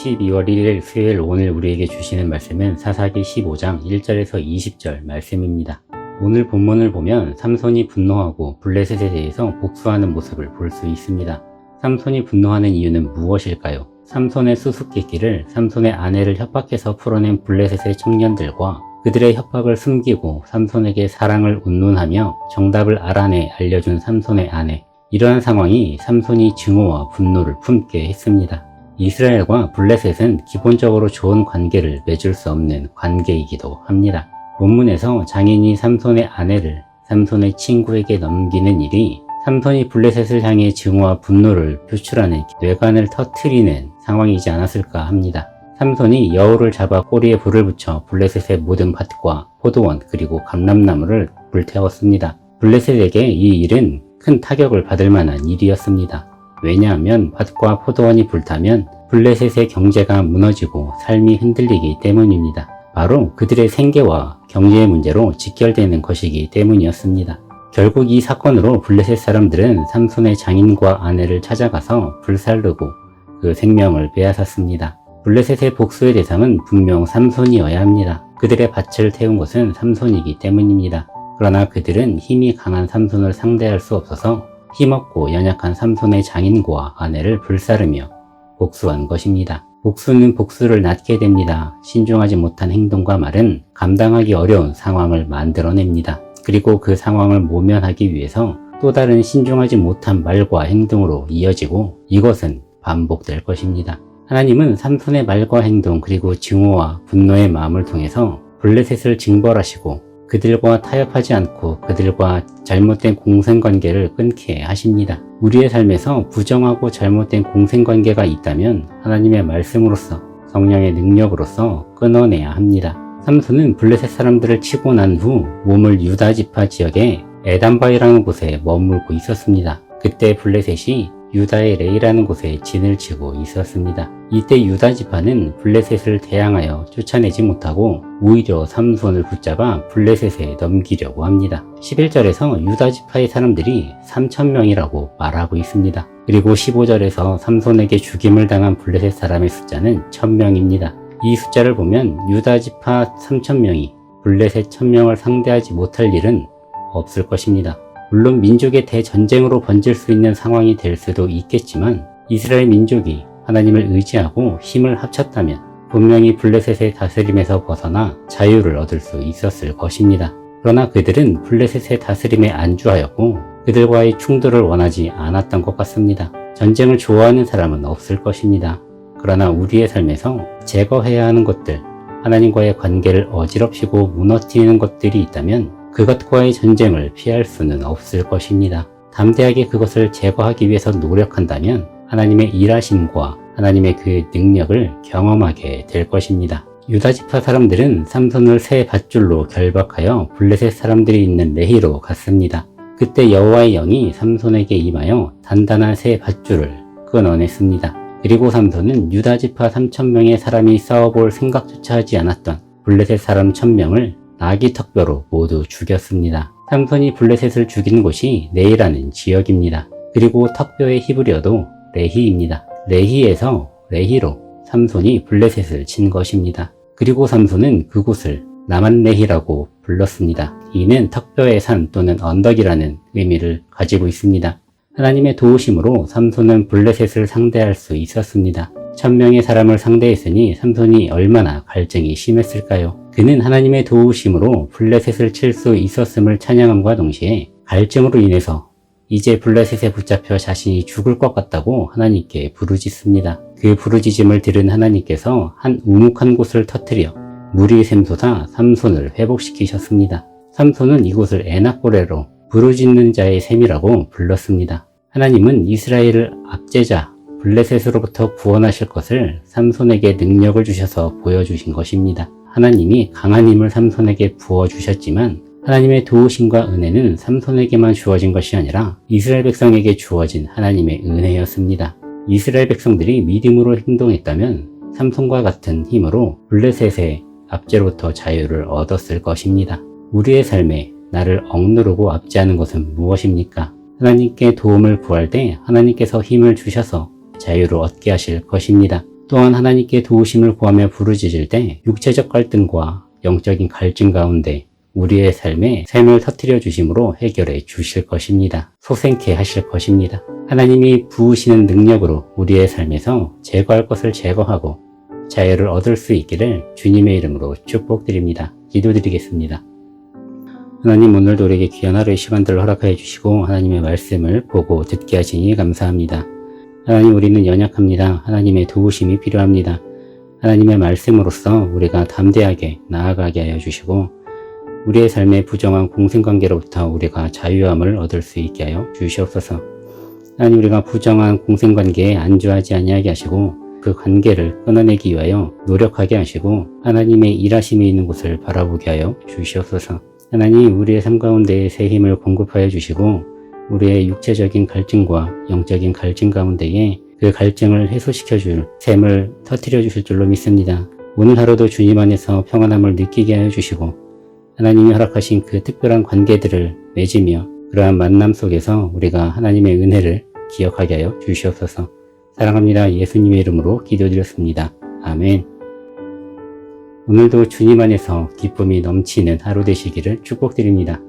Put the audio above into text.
12월 1일 수요일 오늘 우리에게 주시는 말씀은 사사기 15장 1절에서 20절 말씀입니다. 오늘 본문을 보면 삼손이 분노하고 블레셋에 대해서 복수하는 모습을 볼 수 있습니다. 삼손이 분노하는 이유는 무엇일까요? 삼손의 수수께끼를 삼손의 아내를 협박해서 풀어낸 블레셋의 청년들과 그들의 협박을 숨기고 삼손에게 사랑을 운운하며 정답을 알아내 알려준 삼손의 아내, 이러한 상황이 삼손이 증오와 분노를 품게 했습니다. 이스라엘과 블레셋은 기본적으로 좋은 관계를 맺을 수 없는 관계이기도 합니다. 본문에서 장인이 삼손의 아내를 삼손의 친구에게 넘기는 일이 삼손이 블레셋을 향해 증오와 분노를 표출하는 뇌관을 터트리는 상황이지 않았을까 합니다. 삼손이 여우를 잡아 꼬리에 불을 붙여 블레셋의 모든 밭과 포도원 그리고 감람나무를 불태웠습니다. 블레셋에게 이 일은 큰 타격을 받을 만한 일이었습니다. 왜냐하면 밭과 포도원이 불타면 블레셋의 경제가 무너지고 삶이 흔들리기 때문입니다. 바로 그들의 생계와 경제의 문제로 직결되는 것이기 때문이었습니다. 결국 이 사건으로 블레셋 사람들은 삼손의 장인과 아내를 찾아가서 불살르고 그 생명을 빼앗았습니다. 블레셋의 복수의 대상은 분명 삼손이어야 합니다. 그들의 밭을 태운 것은 삼손이기 때문입니다. 그러나 그들은 힘이 강한 삼손을 상대할 수 없어서 힘없고 연약한 삼손의 장인과 아내를 불사르며 복수한 것입니다. 복수는 복수를 낳게 됩니다. 신중하지 못한 행동과 말은 감당하기 어려운 상황을 만들어냅니다. 그리고 그 상황을 모면하기 위해서 또 다른 신중하지 못한 말과 행동으로 이어지고 이것은 반복될 것입니다. 하나님은 삼손의 말과 행동 그리고 증오와 분노의 마음을 통해서 블레셋을 징벌하시고 그들과 타협하지 않고 그들과 잘못된 공생관계를 끊게 하십니다. 우리의 삶에서 부정하고 잘못된 공생관계가 있다면 하나님의 말씀으로서 성령의 능력으로서 끊어내야 합니다. 삼손은 블레셋 사람들을 치고 난 후 몸을 유다 지파 지역의 에단바이라는 곳에 머물고 있었습니다. 그때 블레셋이 유다의 레이라는 곳에 진을 치고 있었습니다. 이때 유다 지파는 블레셋을 대항하여 쫓아내지 못하고 오히려 삼손을 붙잡아 블레셋에 넘기려고 합니다. 11절에서 유다 지파의 사람들이 3,000명이라고 말하고 있습니다. 그리고 15절에서 삼손에게 죽임을 당한 블레셋 사람의 숫자는 1,000명입니다. 이 숫자를 보면 유다 지파 3,000명이 블레셋 1,000명을 상대하지 못할 일은 없을 것입니다. 물론 민족의 대전쟁으로 번질 수 있는 상황이 될 수도 있겠지만 이스라엘 민족이 하나님을 의지하고 힘을 합쳤다면 분명히 블레셋의 다스림에서 벗어나 자유를 얻을 수 있었을 것입니다. 그러나 그들은 블레셋의 다스림에 안주하였고 그들과의 충돌을 원하지 않았던 것 같습니다. 전쟁을 좋아하는 사람은 없을 것입니다. 그러나 우리의 삶에서 제거해야 하는 것들, 하나님과의 관계를 어지럽히고 무너뜨리는 것들이 있다면 그것과의 전쟁을 피할 수는 없을 것입니다. 담대하게 그것을 제거하기 위해서 노력한다면 하나님의 일하심과 하나님의 그 능력을 경험하게 될 것입니다. 유다 지파 사람들은 삼손을 새 밧줄로 결박하여 블레셋 사람들이 있는 레히로 갔습니다. 그때 여호와의 영이 삼손에게 임하여 단단한 새 밧줄을 끊어냈습니다. 그리고 삼손은 유다 지파 3,000명의 사람이 싸워볼 생각조차 하지 않았던 블레셋 사람 1,000명을 나귀 턱뼈로 모두 죽였습니다. 삼손이 블레셋을 죽인 곳이 레이라는 지역입니다. 그리고 턱뼈의 히브리어도 레히입니다. 레히에서 레히로 삼손이 블레셋을 친 것입니다. 그리고 삼손은 그곳을 나만레히라고 불렀습니다. 이는 턱뼈의 산 또는 언덕이라는 의미를 가지고 있습니다. 하나님의 도우심으로 삼손은 블레셋을 상대할 수 있었습니다. 1,000명의 사람을 상대했으니 삼손이 얼마나 갈증이 심했을까요? 그는 하나님의 도우심으로 블레셋을 칠 수 있었음을 찬양함과 동시에 갈증으로 인해서 이제 블레셋에 붙잡혀 자신이 죽을 것 같다고 하나님께 부르짖습니다. 그 부르짖음을 들은 하나님께서 한 우묵한 곳을 터뜨려 물이 샘솟아 삼손을 회복시키셨습니다. 삼손은 이곳을 에낙고레로 부르짖는 자의 샘이라고 불렀습니다. 하나님은 이스라엘을 압제자 블레셋으로부터 구원하실 것을 삼손에게 능력을 주셔서 보여주신 것입니다. 하나님이 강한 힘을 삼손에게 부어주셨지만 하나님의 도우심과 은혜는 삼손에게만 주어진 것이 아니라 이스라엘 백성에게 주어진 하나님의 은혜였습니다. 이스라엘 백성들이 믿음으로 행동했다면 삼손과 같은 힘으로 블레셋의 압제로부터 자유를 얻었을 것입니다. 우리의 삶에 나를 억누르고 압제하는 것은 무엇입니까? 하나님께 도움을 구할 때 하나님께서 힘을 주셔서 자유를 얻게 하실 것입니다. 또한 하나님께 도우심을 구하며 부르짖을 때 육체적 갈등과 영적인 갈증 가운데 우리의 삶을 터뜨려 주심으로 해결해 주실 것입니다. 소생케 하실 것입니다. 하나님이 부으시는 능력으로 우리의 삶에서 제거할 것을 제거하고 자유를 얻을 수 있기를 주님의 이름으로 축복드립니다. 기도드리겠습니다. 하나님, 오늘도 우리에게 귀한 하루의 시간들을 허락하여 주시고 하나님의 말씀을 보고 듣게 하시니 감사합니다. 하나님, 우리는 연약합니다. 하나님의 도우심이 필요합니다. 하나님의 말씀으로써 우리가 담대하게 나아가게 하여 주시고 우리의 삶의 부정한 공생관계로부터 우리가 자유함을 얻을 수 있게 하여 주시옵소서. 하나님, 우리가 부정한 공생관계에 안주하지 아니하게 하시고 그 관계를 끊어내기 위하여 노력하게 하시고 하나님의 일하심이 있는 곳을 바라보게 하여 주시옵소서. 하나님, 우리의 삶 가운데 새 힘을 공급하여 주시고 우리의 육체적인 갈증과 영적인 갈증 가운데에 그 갈증을 해소시켜 줄 샘을 터뜨려 주실 줄로 믿습니다. 오늘 하루도 주님 안에서 평안함을 느끼게 하여 주시고 하나님이 허락하신 그 특별한 관계들을 맺으며 그러한 만남 속에서 우리가 하나님의 은혜를 기억하게 하여 주시옵소서. 사랑합니다. 예수님의 이름으로 기도드렸습니다. 아멘. 오늘도 주님 안에서 기쁨이 넘치는 하루 되시기를 축복드립니다.